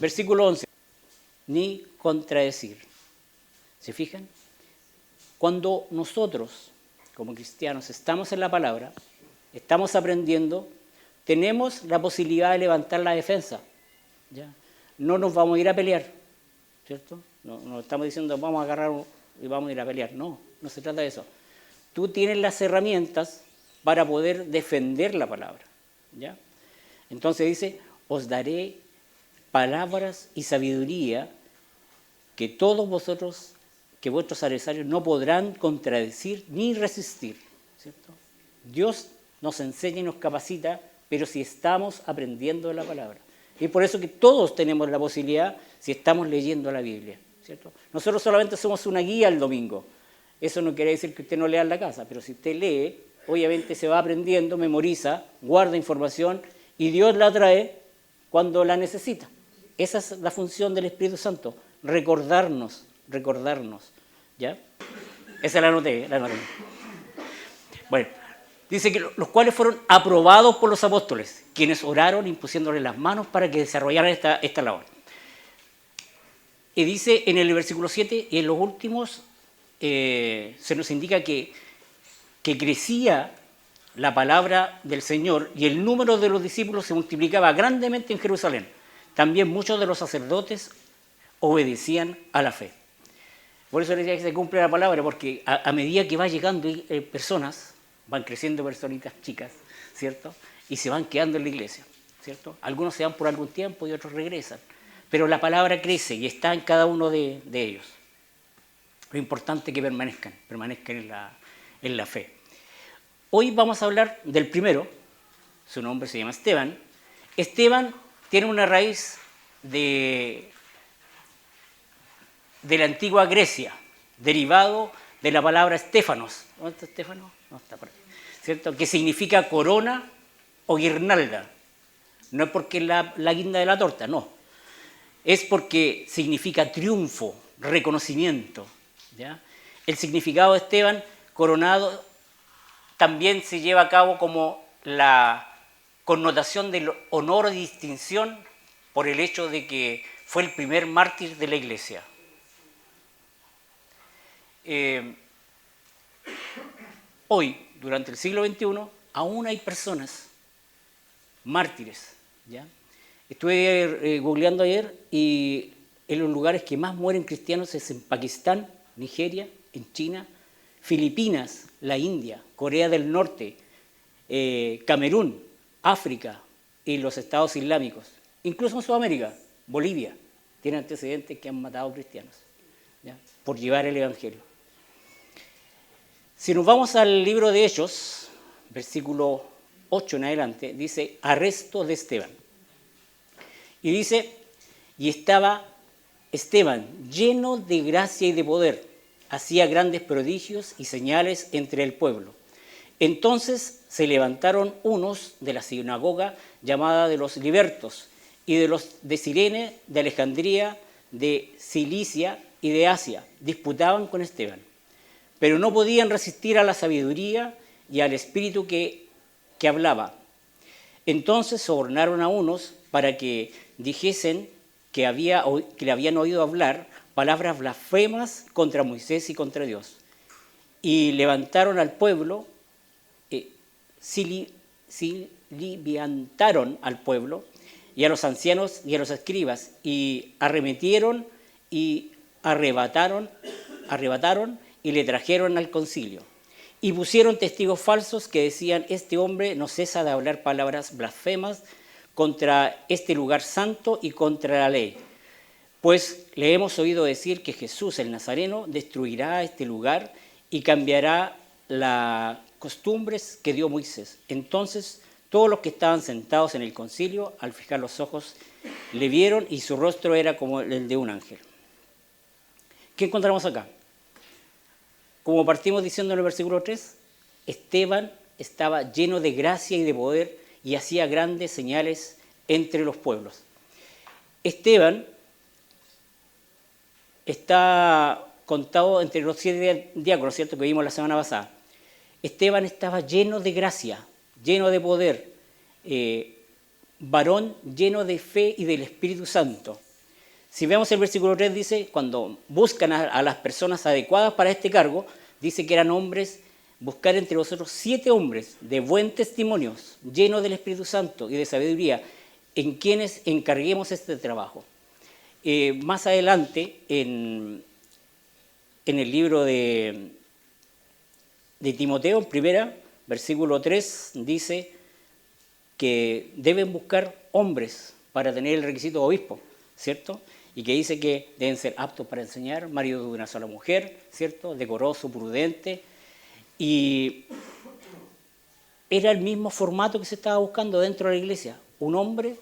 Versículo 11. Ni contradecir. ¿Se fijan? Cuando nosotros, como cristianos, estamos en la palabra, estamos aprendiendo, tenemos la posibilidad de levantar la defensa. ¿Ya? No nos vamos a ir a pelear, ¿cierto? No estamos diciendo vamos a agarrar y vamos a ir a pelear. No, no se trata de eso. Tú tienes las herramientas para poder defender la palabra. ¿Ya? Entonces dice, os daré palabras y sabiduría que todos vosotros, que vuestros adversarios no podrán contradecir ni resistir. ¿Cierto? Dios nos enseña y nos capacita, pero si estamos aprendiendo de la palabra. Y por eso que todos tenemos la posibilidad si estamos leyendo la Biblia. ¿Cierto? Nosotros solamente somos una guía el domingo. Eso no quiere decir que usted no lea en la casa, pero si usted lee, obviamente se va aprendiendo, memoriza, guarda información y Dios la trae cuando la necesita. Esa es la función del Espíritu Santo, recordarnos. ¿Ya? Esa la anoté. Bueno, dice que los cuales fueron aprobados por los apóstoles, quienes oraron impusiéndoles las manos para que desarrollaran esta labor. Y dice en el versículo 7, y en los últimos se nos indica que crecía la palabra del Señor y el número de los discípulos se multiplicaba grandemente en Jerusalén. También muchos de los sacerdotes obedecían a la fe. Por eso les decía que se cumple la palabra, porque a medida que va llegando personas, van creciendo personitas chicas, ¿cierto? Y se van quedando en la iglesia, ¿cierto? Algunos se van por algún tiempo y otros regresan. Pero la palabra crece y está en cada uno de ellos. Lo importante es que permanezcan en la fe. Hoy vamos a hablar del primero, su nombre se llama Esteban. Esteban tiene una raíz de la antigua Grecia, derivado de la palabra Estéfanos. ¿Dónde está Estéfanos? No está por ahí. ¿Cierto? Que significa corona o guirnalda. No es porque la guinda de la torta, no. Es porque significa triunfo, reconocimiento. ¿Ya? El significado de Esteban, coronado, también se lleva a cabo como la connotación del honor y distinción por el hecho de que fue el primer mártir de la iglesia. Hoy, durante el siglo XXI, aún hay personas mártires. ¿Ya? Estuve googleando ayer y en los lugares que más mueren cristianos es en Pakistán, Nigeria, en China, Filipinas, la India, Corea del Norte, Camerún, África y los estados islámicos. Incluso en Sudamérica, Bolivia, tiene antecedentes que han matado cristianos, ¿ya? Por llevar el evangelio. Si nos vamos al libro de Hechos, versículo 8 en adelante, dice arresto de Esteban. Y dice, y estaba Esteban lleno de gracia y de poder, hacía grandes prodigios y señales entre el pueblo. Entonces se levantaron unos de la sinagoga llamada de los libertos y de los de Cirene, de Alejandría, de Cilicia y de Asia, disputaban con Esteban. Pero no podían resistir a la sabiduría y al espíritu que hablaba. Entonces sobornaron a unos para que dijesen que le habían oído hablar palabras blasfemas contra Moisés y contra Dios. Y levantaron al pueblo, siliviantaron al pueblo y a los ancianos y a los escribas, y arremetieron y arrebataron y le trajeron al concilio. Y pusieron testigos falsos que decían, este hombre no cesa de hablar palabras blasfemas contra este lugar santo y contra la ley. Pues le hemos oído decir que Jesús el Nazareno destruirá este lugar y cambiará las costumbres que dio Moisés. Entonces todos los que estaban sentados en el concilio, al fijar los ojos, le vieron y su rostro era como el de un ángel. ¿Qué encontramos acá? Como partimos diciendo en el versículo 3, Esteban estaba lleno de gracia y de poder y hacía grandes señales entre los pueblos. Esteban está contado entre los 7 diáconos, ¿cierto?, que vimos la semana pasada. Esteban estaba lleno de gracia, lleno de poder, varón lleno de fe y del Espíritu Santo. Si vemos el versículo 3, dice, cuando buscan a las personas adecuadas para este cargo, dice que eran hombres, buscar entre vosotros 7 hombres de buen testimonio, llenos del Espíritu Santo y de sabiduría, en quienes encarguemos este trabajo. Más adelante, en el libro de Timoteo, en primera, versículo 3, dice que deben buscar hombres para tener el requisito de obispo, ¿cierto? Y que dice que deben ser aptos para enseñar, marido de una sola mujer, ¿cierto? Decoroso, prudente. Y era el mismo formato que se estaba buscando dentro de la iglesia, un hombre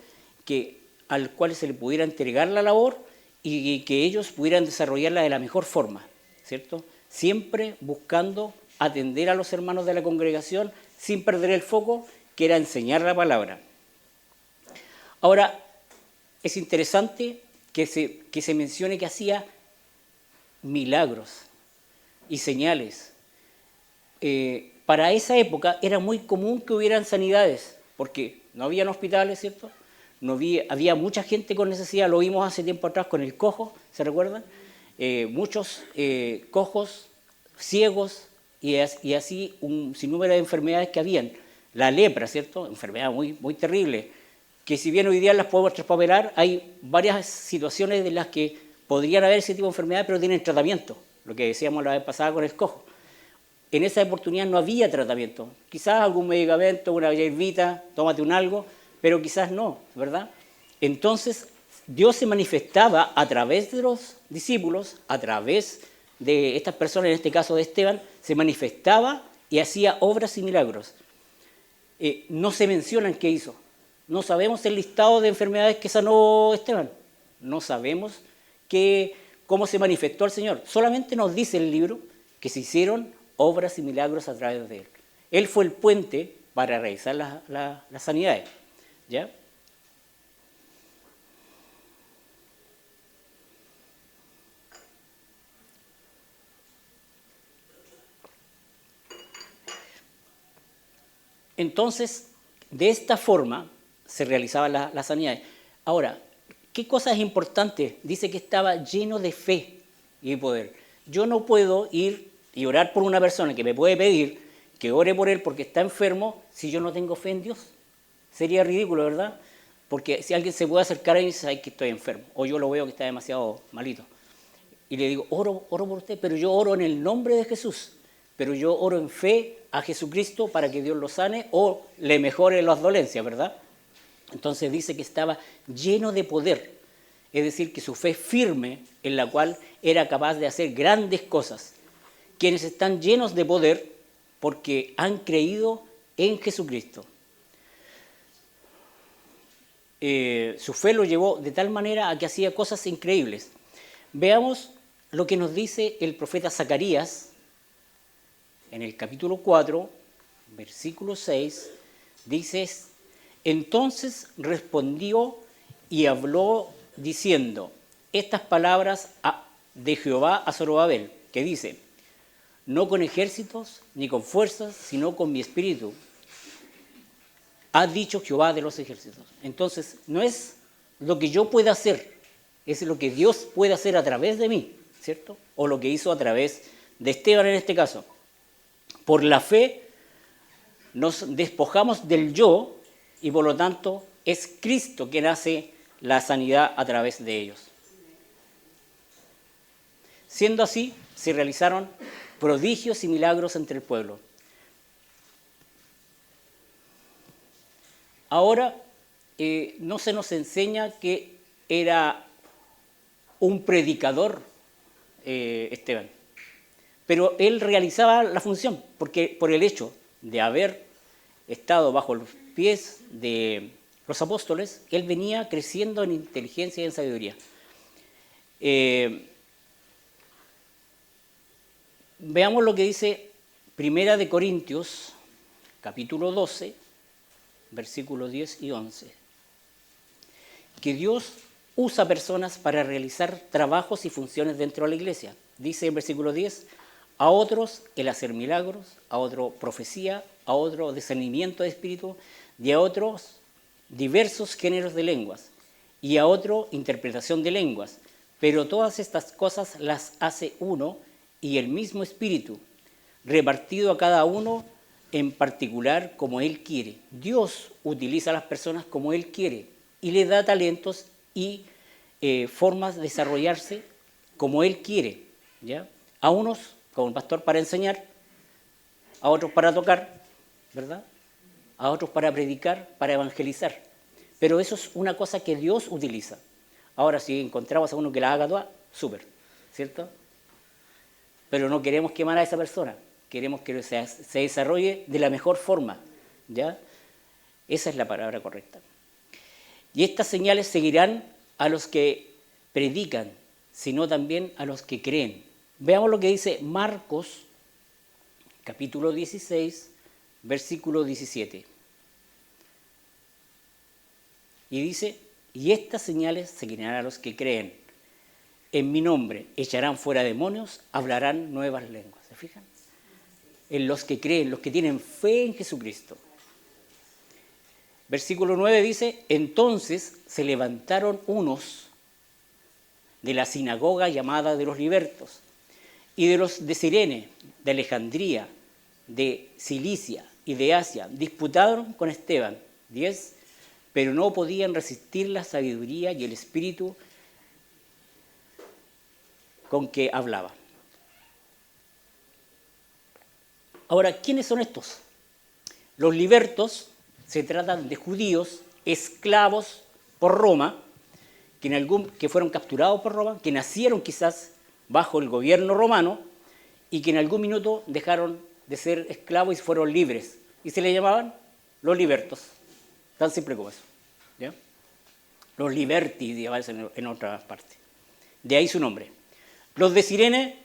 al cual se le pudiera entregar la labor y que ellos pudieran desarrollarla de la mejor forma, ¿cierto? Siempre buscando atender a los hermanos de la congregación sin perder el foco, que era enseñar la palabra. Ahora, es interesante que se mencione que hacía milagros y señales. Para esa época era muy común que hubieran sanidades, porque no habían hospitales, ¿cierto? Había mucha gente con necesidad, lo vimos hace tiempo atrás con el cojo, ¿se recuerdan? Muchos cojos, ciegos y así un sinnúmero de enfermedades que habían. La lepra, ¿cierto? Enfermedad muy, muy terrible, que si bien hoy día las podemos traspapelar, hay varias situaciones de las que podrían haber ese tipo de enfermedades, pero tienen tratamiento, lo que decíamos la vez pasada con el cojo. En esa oportunidad no había tratamiento, quizás algún medicamento, una hierbita, tómate un algo, pero quizás no, ¿verdad? Entonces, Dios se manifestaba a través de los discípulos, a través de estas personas, en este caso de Esteban, se manifestaba y hacía obras y milagros. No se mencionan qué hizo. No sabemos el listado de enfermedades que sanó Esteban. No sabemos cómo se manifestó el Señor. Solamente nos dice el libro que se hicieron obras y milagros a través de él. Él fue el puente para realizar las sanidades. ¿Ya? Entonces, de esta forma se realizaban las sanidades. Ahora, ¿qué cosa es importante? Dice que estaba lleno de fe y poder. Yo no puedo ir y orar por una persona que me puede pedir que ore por él porque está enfermo si yo no tengo fe en Dios. Sería ridículo, ¿verdad? Porque si alguien se puede acercar a mí y dice, ay, que estoy enfermo, o yo lo veo que está demasiado malito, y le digo, oro por usted, pero yo oro en el nombre de Jesús, pero yo oro en fe a Jesucristo para que Dios lo sane o le mejore las dolencias, ¿verdad? Entonces dice que estaba lleno de poder, es decir, que su fe firme en la cual era capaz de hacer grandes cosas. Quienes están llenos de poder porque han creído en Jesucristo. Su fe lo llevó de tal manera a que hacía cosas increíbles. Veamos lo que nos dice el profeta Zacarías en el capítulo 4, versículo 6, dice, entonces respondió y habló diciendo estas palabras de Jehová a Zorobabel, que dice, no con ejércitos ni con fuerzas, sino con mi espíritu, ha dicho Jehová de los ejércitos. Entonces, no es lo que yo pueda hacer, es lo que Dios puede hacer a través de mí, ¿cierto? O lo que hizo a través de Esteban en este caso. Por la fe nos despojamos del yo y por lo tanto es Cristo quien hace la sanidad a través de ellos. Siendo así, se realizaron prodigios y milagros entre el pueblo. Ahora, no se nos enseña que era un predicador Esteban, pero él realizaba la función, porque por el hecho de haber estado bajo los pies de los apóstoles, él venía creciendo en inteligencia y en sabiduría. Veamos lo que dice Primera de Corintios, capítulo 12, versículos 10 y 11. Que Dios usa personas para realizar trabajos y funciones dentro de la iglesia. Dice en versículo 10, a otros el hacer milagros, a otro profecía, a otro discernimiento de espíritu, y a otros diversos géneros de lenguas. y a otro interpretación de lenguas. Pero todas estas cosas las hace uno y el mismo Espíritu, repartido a cada uno en particular como Él quiere. Dios utiliza a las personas como Él quiere y le da talentos y formas de desarrollarse como Él quiere, ¿ya? A unos, como el pastor, para enseñar, a otros para tocar, ¿verdad? A otros para predicar, para evangelizar. Pero eso es una cosa que Dios utiliza. Ahora, si encontramos a uno que la haga toda, súper, ¿cierto? Pero no queremos quemar a esa persona, queremos que se desarrolle de la mejor forma, ¿ya? Esa es la palabra correcta. Y estas señales seguirán a los que predican, sino también a los que creen. Veamos lo que dice Marcos, capítulo 16, versículo 17. Y dice, y estas señales seguirán a los que creen. En mi nombre echarán fuera demonios, hablarán nuevas lenguas. ¿Se fijan? En los que creen, los que tienen fe en Jesucristo. Versículo 9 dice, entonces se levantaron unos de la sinagoga llamada de los libertos y de los de Cirene, de Alejandría, de Cilicia y de Asia, disputaron con Esteban, 10, pero no podían resistir la sabiduría y el espíritu con que hablaba. Ahora, ¿quiénes son estos? Los libertos se tratan de judíos esclavos por Roma, que fueron capturados por Roma, que nacieron quizás bajo el gobierno romano y que en algún minuto dejaron de ser esclavos y fueron libres. Y se les llamaban los libertos, tan simple como eso, ¿ya? Los liberti, en otras partes. De ahí su nombre. Los de Cirene,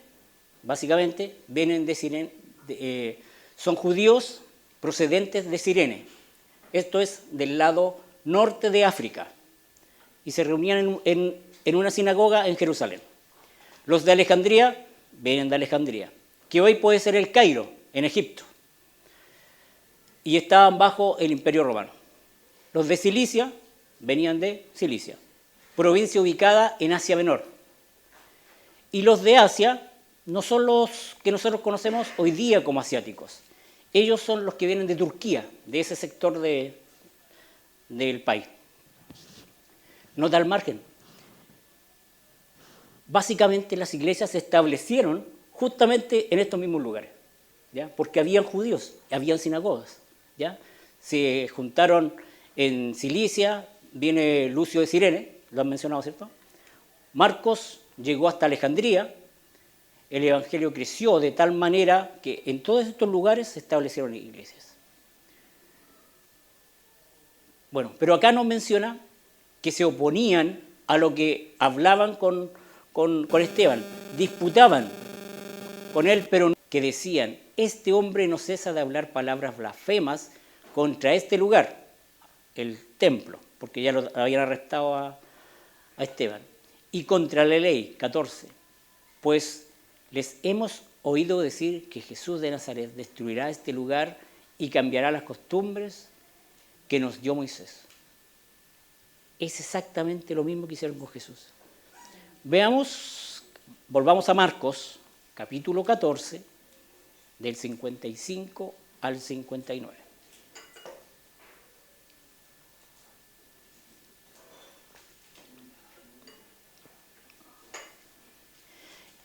básicamente, vienen de Cirene, son judíos procedentes de Cirene. Esto es del lado norte de África. Y se reunían en una sinagoga en Jerusalén. Los de Alejandría vienen de Alejandría, que hoy puede ser el Cairo, en Egipto. Y estaban bajo el Imperio Romano. Los de Cilicia venían de Cilicia, provincia ubicada en Asia Menor. Y los de Asia no son los que nosotros conocemos hoy día como asiáticos. Ellos son los que vienen de Turquía, de ese sector del país. Nota al margen. Básicamente las iglesias se establecieron justamente en estos mismos lugares, ¿ya? Porque habían judíos, habían sinagogas, ¿ya? Se juntaron en Cilicia, viene Lucio de Cirene, lo han mencionado, ¿cierto? Marcos llegó hasta Alejandría, el evangelio creció de tal manera que en todos estos lugares se establecieron iglesias. Bueno, pero acá nos menciona que se oponían a lo que hablaban con Esteban, disputaban con él, pero que decían, este hombre no cesa de hablar palabras blasfemas contra este lugar, el templo, porque ya lo habían arrestado a Esteban, y contra la ley, 14, pues les hemos oído decir que Jesús de Nazaret destruirá este lugar y cambiará las costumbres que nos dio Moisés. Es exactamente lo mismo que hicieron con Jesús. Veamos, volvamos a Marcos, capítulo 14, del 55 al 59.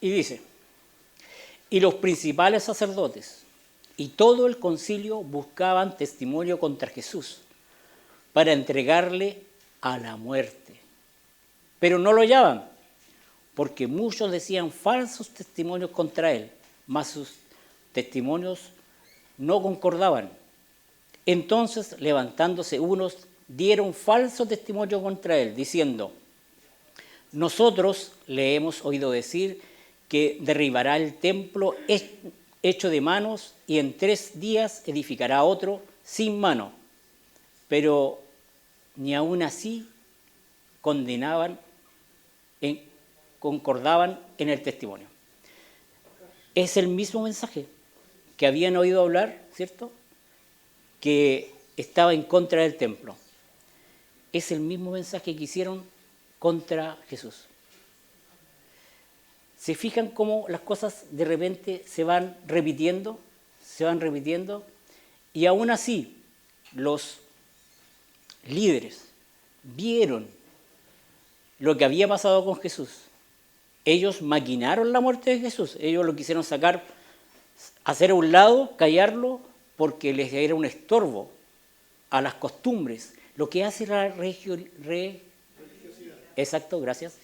Y dice, y los principales sacerdotes y todo el concilio buscaban testimonio contra Jesús para entregarle a la muerte. Pero no lo hallaban, porque muchos decían falsos testimonios contra él, mas sus testimonios no concordaban. Entonces, levantándose unos, dieron falso testimonio contra él, diciendo, nosotros le hemos oído decir que derribará el templo hecho de manos y en 3 días edificará otro sin mano. Pero ni aun así concordaban en el testimonio. Es el mismo mensaje que habían oído hablar, ¿cierto? Que estaba en contra del templo. Es el mismo mensaje que hicieron contra Jesús. ¿Se fijan cómo las cosas de repente se van repitiendo? Se van repitiendo. Y aún así, los líderes vieron lo que había pasado con Jesús. Ellos maquinaron la muerte de Jesús. Ellos lo quisieron sacar, hacer a un lado, callarlo, porque les era un estorbo a las costumbres. Lo que hace la religiosidad. Exacto, gracias.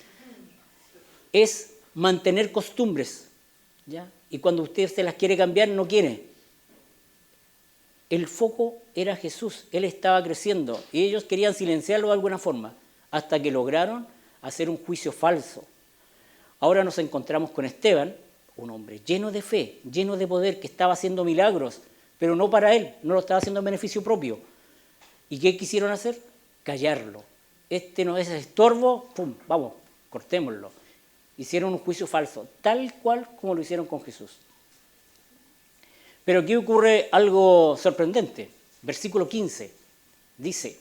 Es mantener costumbres, ¿ya? Y cuando usted se las quiere cambiar, no quiere. El foco era Jesús, Él estaba creciendo y ellos querían silenciarlo de alguna forma, hasta que lograron hacer un juicio falso. Ahora nos encontramos con Esteban, un hombre lleno de fe, lleno de poder, que estaba haciendo milagros, pero no para él, no lo estaba haciendo en beneficio propio. ¿Y qué quisieron hacer? Callarlo. Este no es estorbo, ¡pum!, vamos, cortémoslo. Hicieron un juicio falso, tal cual como lo hicieron con Jesús. Pero aquí ocurre algo sorprendente. Versículo 15 dice: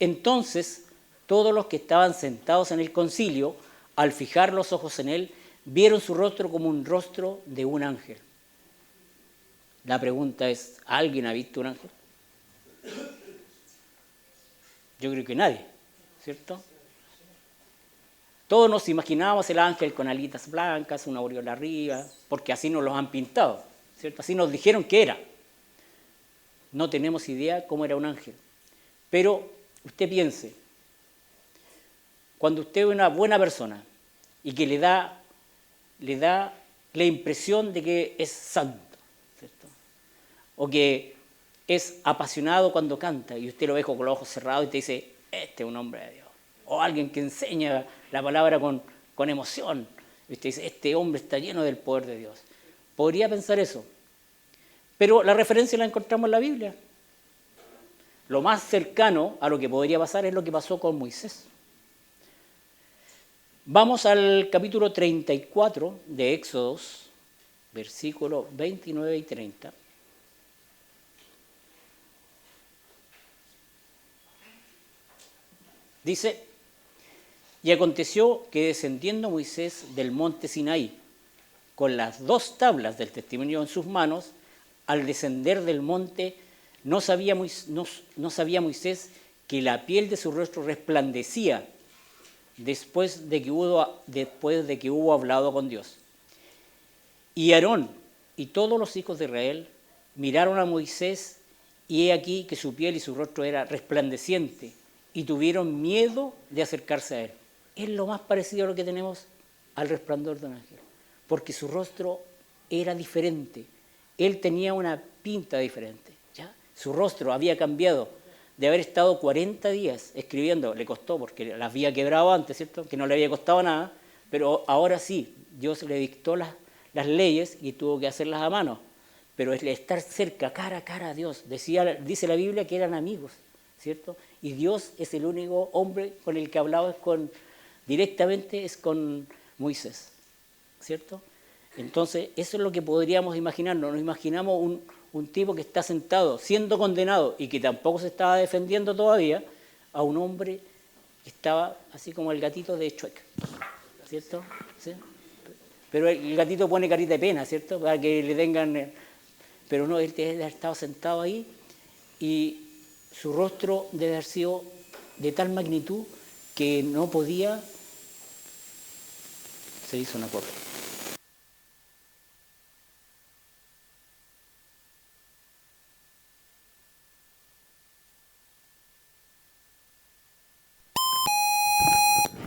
entonces todos los que estaban sentados en el concilio, al fijar los ojos en él, vieron su rostro como un rostro de un ángel. La pregunta es, ¿alguien ha visto un ángel? Yo creo que nadie, ¿cierto? Todos nos imaginábamos el ángel con alitas blancas, una aureola arriba, porque así nos los han pintado, ¿cierto? Así nos dijeron que era. No tenemos idea cómo era un ángel. Pero usted piense, cuando usted ve una buena persona y que le da la impresión de que es santo, ¿cierto? O que es apasionado cuando canta y usted lo ve con los ojos cerrados y te dice, este es un hombre de Dios. O alguien que enseña la palabra con emoción. Y usted dice, este hombre está lleno del poder de Dios. Podría pensar eso. Pero la referencia la encontramos en la Biblia. Lo más cercano a lo que podría pasar es lo que pasó con Moisés. Vamos al capítulo 34 de Éxodos, versículos 29 y 30. Dice, y aconteció que descendiendo Moisés del monte Sinaí, con las 2 tablas del testimonio en sus manos, al descender del monte, no sabía Moisés que la piel de su rostro resplandecía después de que hubo hablado con Dios. Y Aarón y todos los hijos de Israel miraron a Moisés, y he aquí que su piel y su rostro era resplandeciente, y tuvieron miedo de acercarse a él. Es lo más parecido a lo que tenemos al resplandor de un ángel, porque su rostro era diferente. Él tenía una pinta diferente, ¿ya? Su rostro había cambiado. De haber estado 40 días escribiendo, le costó porque las había quebrado antes, ¿cierto? Que no le había costado nada, pero ahora sí, Dios le dictó las leyes y tuvo que hacerlas a mano. Pero el estar cerca, cara a cara a Dios, dice la Biblia que eran amigos, ¿cierto? Y Dios es el único hombre con el que hablaba directamente es con Moisés, ¿cierto? Entonces, eso es lo que podríamos imaginarnos. Nos imaginamos un tipo que está sentado, siendo condenado y que tampoco se estaba defendiendo todavía, a un hombre que estaba así como el gatito de Shrek, ¿cierto? ¿Sí? Pero el gatito pone carita de pena, ¿cierto? Para que le tengan... Pero no, él debe haber estado sentado ahí y su rostro debe haber sido de tal magnitud que no podía... Se hizo una copia.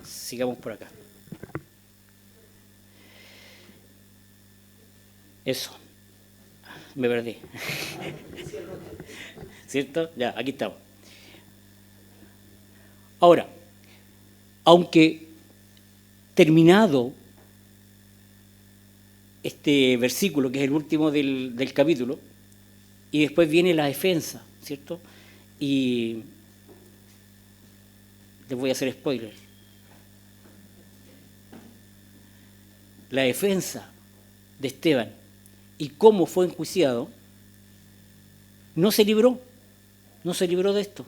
Sigamos por acá. Eso. Me perdí. ¿Cierto? Ya, aquí estamos. Ahora, aunque terminado este versículo, que es el último del capítulo, y después viene la defensa, ¿cierto? Y les voy a hacer spoiler. La defensa de Esteban y cómo fue enjuiciado, no se libró de esto.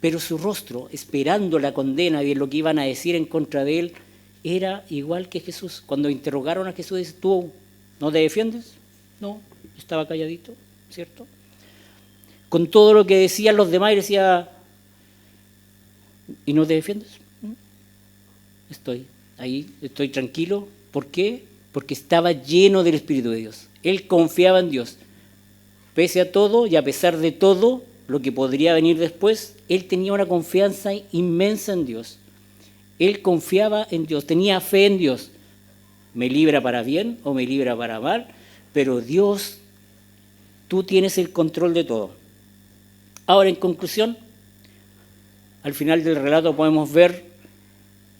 pero su rostro, esperando la condena de lo que iban a decir en contra de él, era igual que Jesús. Cuando interrogaron a Jesús, dice, ¿tú no te defiendes? No, estaba calladito, ¿cierto? Con todo lo que decían los demás, y decía, ¿y no te defiendes? Estoy ahí, estoy tranquilo. ¿Por qué? Porque estaba lleno del Espíritu de Dios. Él confiaba en Dios. Pese a todo y a pesar de todo lo que podría venir después, él tenía una confianza inmensa en Dios. Él confiaba en Dios, tenía fe en Dios. Me libra para bien o me libra para mal, pero Dios, tú tienes el control de todo. Ahora, en conclusión, al final del relato podemos ver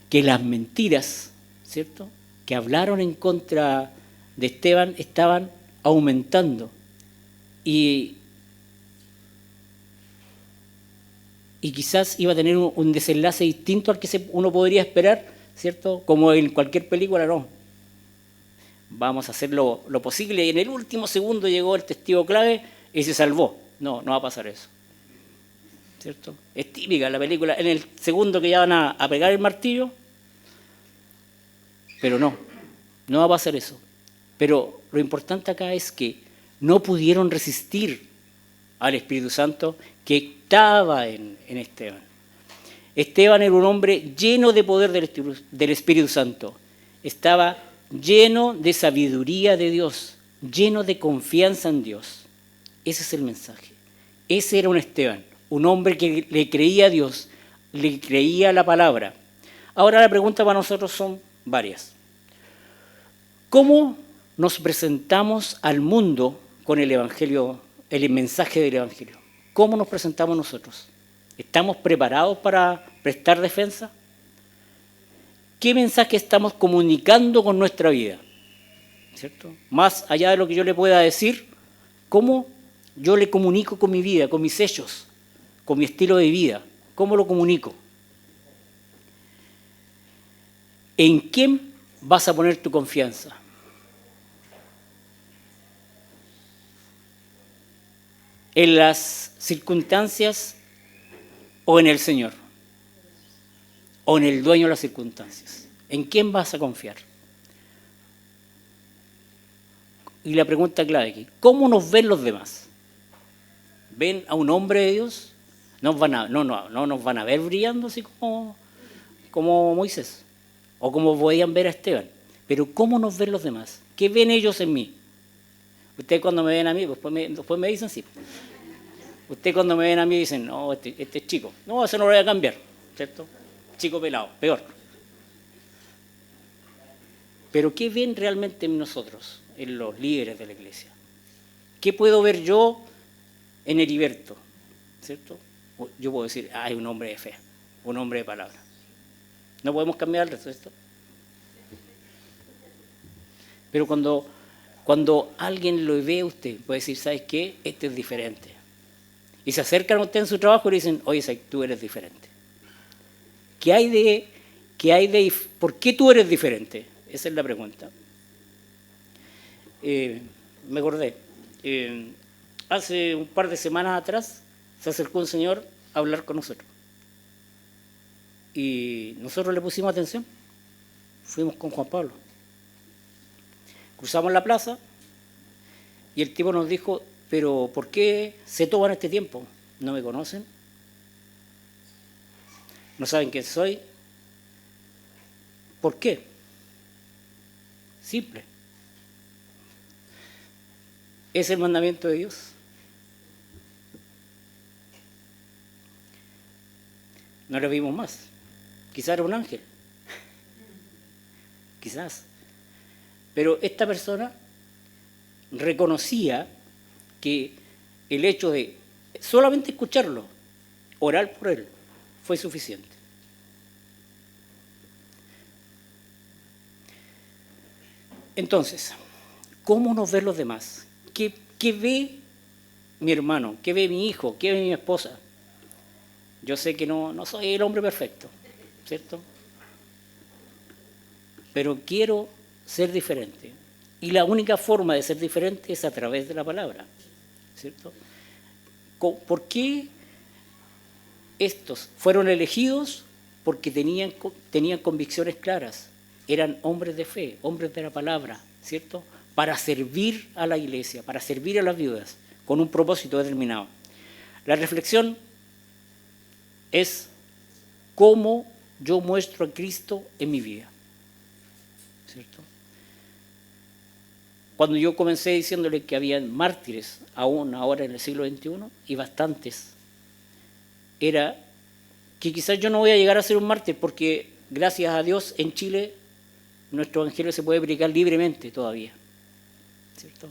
que las mentiras, ¿cierto?, que hablaron en contra de Esteban estaban aumentando. Y quizás iba a tener un desenlace distinto al que uno podría esperar, ¿cierto? Como en cualquier película, no. Vamos a hacer lo posible y en el último segundo llegó el testigo clave y se salvó. No, no va a pasar eso, ¿cierto? Es típica la película, en el segundo que ya van a pegar el martillo, pero no va a pasar eso. Pero lo importante acá es que no pudieron resistir al Espíritu Santo que estaba en Esteban. Esteban era un hombre lleno de poder del Espíritu Santo. Estaba lleno de sabiduría de Dios, lleno de confianza en Dios. Ese es el mensaje. Ese era un Esteban, un hombre que le creía a Dios, le creía a la palabra. Ahora la pregunta para nosotros son varias. ¿Cómo nos presentamos al mundo con el Evangelio, el mensaje del Evangelio? ¿Cómo nos presentamos nosotros? ¿Estamos preparados para prestar defensa? ¿Qué mensaje estamos comunicando con nuestra vida? ¿Cierto? Más allá de lo que yo le pueda decir, ¿cómo yo le comunico con mi vida, con mis hechos, con mi estilo de vida? ¿Cómo lo comunico? ¿En quién vas a poner tu confianza? ¿En las circunstancias o en el Señor? ¿O en el dueño de las circunstancias? ¿En quién vas a confiar? Y la pregunta clave aquí, ¿cómo nos ven los demás? ¿Ven a un hombre de Dios? No nos van a ver brillando así como Moisés, o como podían ver a Esteban. Pero ¿cómo nos ven los demás? ¿Qué ven ellos en mí? Ustedes cuando me ven a mí, después me dicen sí. Ustedes cuando me ven a mí dicen, no, este es chico. No, eso no lo voy a cambiar, ¿cierto? Chico pelado, peor. Pero ¿qué ven realmente en nosotros, en los líderes de la iglesia? ¿Qué puedo ver yo en Heriberto? ¿Cierto? Yo puedo decir, hay un hombre de fe, un hombre de palabra. No podemos cambiar el resto de esto. Pero cuando alguien lo ve a usted, puede decir, ¿sabes qué? Este es diferente. Y se acercan a usted en su trabajo y le dicen, oye, tú eres diferente. ¿Por qué tú eres diferente? Esa es la pregunta. Me acordé. Hace un par de semanas atrás se acercó un señor a hablar con nosotros. Y nosotros le pusimos atención. Fuimos con Juan Pablo. Cruzamos la plaza y el tipo nos dijo, pero ¿por qué se toman este tiempo? ¿No me conocen? ¿No saben quién soy? ¿Por qué? Simple. ¿Es el mandamiento de Dios? No lo vimos más. Quizás era un ángel. Quizás. Pero esta persona reconocía que el hecho de solamente escucharlo, orar por él, fue suficiente. Entonces, ¿cómo nos ven los demás? ¿Qué ve mi hermano? ¿Qué ve mi hijo? ¿Qué ve mi esposa? Yo sé que no soy el hombre perfecto, ¿cierto? Pero quiero ser diferente. Y la única forma de ser diferente es a través de la palabra, ¿cierto? ¿Por qué estos fueron elegidos porque tenían convicciones claras, eran hombres de fe, hombres de la palabra, ¿cierto? Para servir a la iglesia, para servir a las viudas, con un propósito determinado. La reflexión es cómo yo muestro a Cristo en mi vida, ¿cierto? Cuando yo comencé diciéndole que había mártires aún ahora en el siglo XXI, y bastantes, era que quizás yo no voy a llegar a ser un mártir porque, gracias a Dios, en Chile nuestro evangelio se puede predicar libremente todavía, ¿cierto?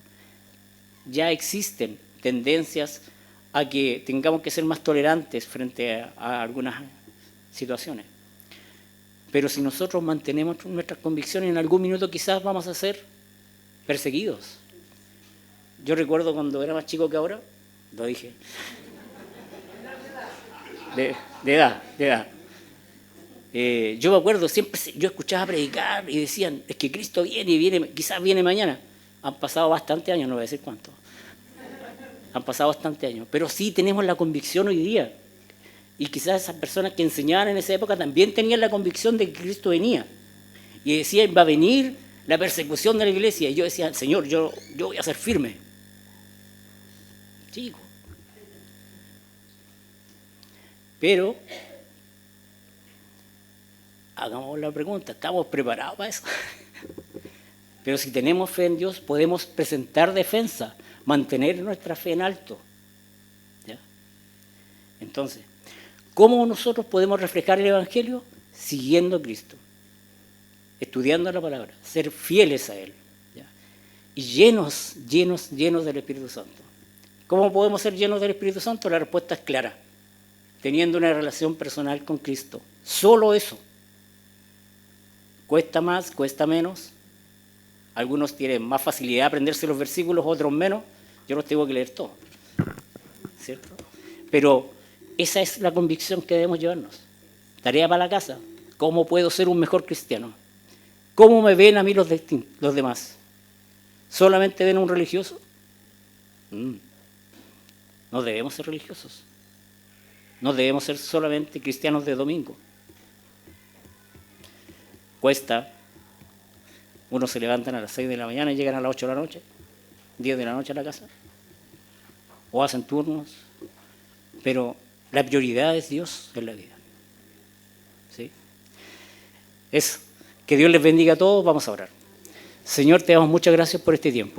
Ya existen tendencias a que tengamos que ser más tolerantes frente a algunas situaciones. Pero si nosotros mantenemos nuestras convicciones, en algún minuto quizás vamos a ser perseguidos. Yo recuerdo cuando era más chico que ahora, lo dije, de edad. Yo me acuerdo, siempre yo escuchaba predicar y decían, es que Cristo viene, quizás viene mañana. Han pasado bastantes años, no voy a decir cuánto. Han pasado bastantes años, pero sí tenemos la convicción hoy día. Y quizás esas personas que enseñaban en esa época también tenían la convicción de que Cristo venía. Y decían, va a venir la persecución de la iglesia. Y yo decía, Señor, yo voy a ser firme. Chico. Pero, hagamos la pregunta, ¿estamos preparados para eso? Pero si tenemos fe en Dios, podemos presentar defensa, mantener nuestra fe en alto. ¿Ya? Entonces, ¿cómo nosotros podemos reflejar el Evangelio? Siguiendo a Cristo, estudiando la palabra, ser fieles a Él, ¿ya? Y llenos del Espíritu Santo. ¿Cómo podemos ser llenos del Espíritu Santo? La respuesta es clara, teniendo una relación personal con Cristo. Solo eso. Cuesta más, cuesta menos. Algunos tienen más facilidad de aprenderse los versículos, otros menos. Yo los tengo que leer todos, ¿cierto? Pero esa es la convicción que debemos llevarnos. Tarea para la casa. ¿Cómo puedo ser un mejor cristiano? ¿Cómo me ven a mí los demás? ¿Solamente ven a un religioso? No debemos ser religiosos. No debemos ser solamente cristianos de domingo. Cuesta. Unos se levantan a las 6 de la mañana y llegan a las 8 de la noche, 10 de la noche a la casa. O hacen turnos. Pero la prioridad es Dios en la vida. ¿Sí? Que Dios les bendiga a todos. Vamos a orar. Señor, te damos muchas gracias por este tiempo.